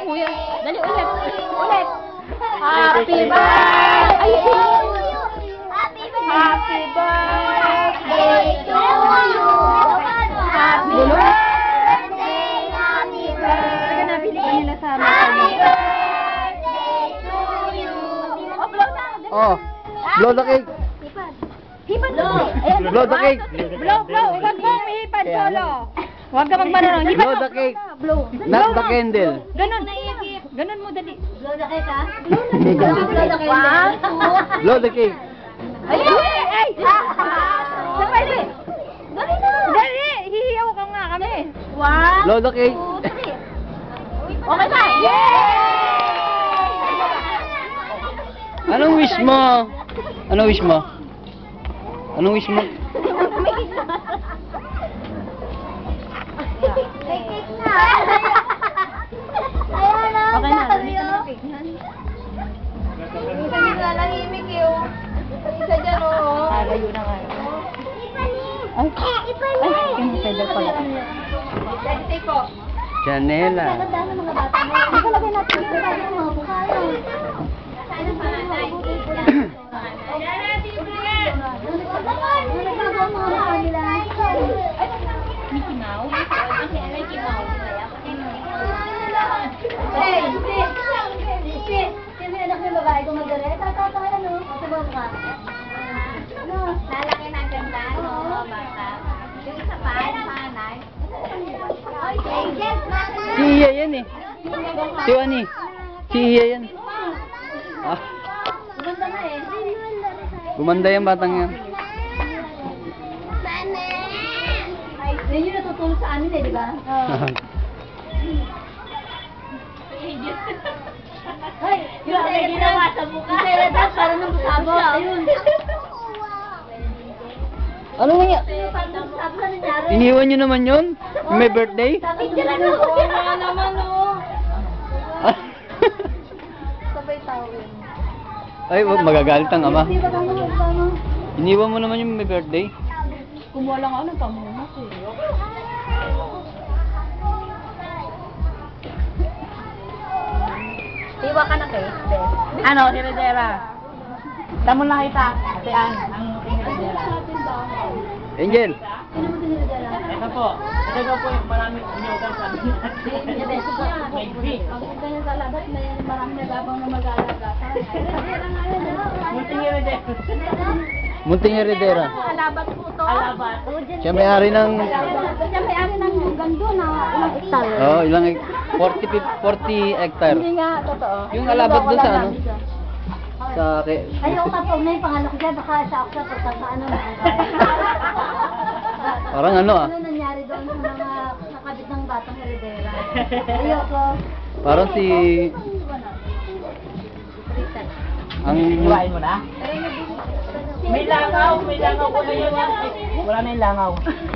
kuya. Dali, ulit. Ulit. Happy birthday! Happy birthday to you! Happy birthday! Happy birthday! Sige na, piliin nila sa amin. Happy birthday to you! Oh, blow na! Oh, blow the cake. Hipan mo! Ayan, Blow the cake. Blow, blow! Huwag mo hipan solo! Huwag ka magmanong. Hipan Blow mo! the cake. Blow! Not the candle. Ganon! Ganon mo, dali. Blow the cake, ha? Blow the cake. Blow the cake. Ay! Ay! Sabay, sabay! Dali na! Dali! Hihiyaw ka nga kami. One, Blow the cake. three. Okay ba? Yay! Anong wish mo? Anong wish mo? Anong wish mo? May cake na! Ayan na! Okay na. Dali ka na cake. Isa yung lalahimik yung... Isa dyan, oo. Layo na nga. Ay, yung pedal pala. Daddy, take po. Janela. Ganda ng mga bata mo. Nakalagay natin yung mga mga bukayo. Mickey Mouse? Mickey Mouse. Sino yung anak ng babae kung magdala? Tatatawa yan, no? Sabon ka. Lalaki na ganda, no? Bata. Yung isa pa, yung panay. Si Iya yan eh. Si Wani. Si Iya yan. Ah, Ganda na eh. gumanda yung batang yan. Yun yung natutulog sa amin eh, di ba? Ay, yung may ginawa sa mukha. Yung teletas, parang nang busabo. Ayun. Ano nga niya? Parang nang busabo na nangyari. Iniwan nyo naman yun? Yung may birthday? Sabi nila ako. Oo naman, oo. Sabay tawin. Ay, magagalit ang ama. Di ba tama? Iniwan mo naman yung may birthday? Kumuha lang ako ng pamunas eh. Iwa ka na kay. Ano, Heredera? Tamo na kita. Ate Ann, ang Heredera. Angel. Ito po. Ito daw po yung maraming unyugan sa amin. May beef. Ganyan sa labat, may marami nagabang na mag-alaga. Munting Heredera. Munting Heredera. Alabat po to. Alabat. Siya may-ari ng... Siya may-ari ng gando na ilang hektar. Oh, ilang 40 hectare. Hindi nga, totoo. Yung alabat doon sa ano? Sa... Ayaw ka pa, may pangalan ko dyan, baka sa ako sa ano. Parang ano ah. Ano nangyari doon sa mga nakabit ng batang heredera? Ayoko. Parang si... Ang... Iwain mo na? May langaw ko na yun. Wala na yung langaw.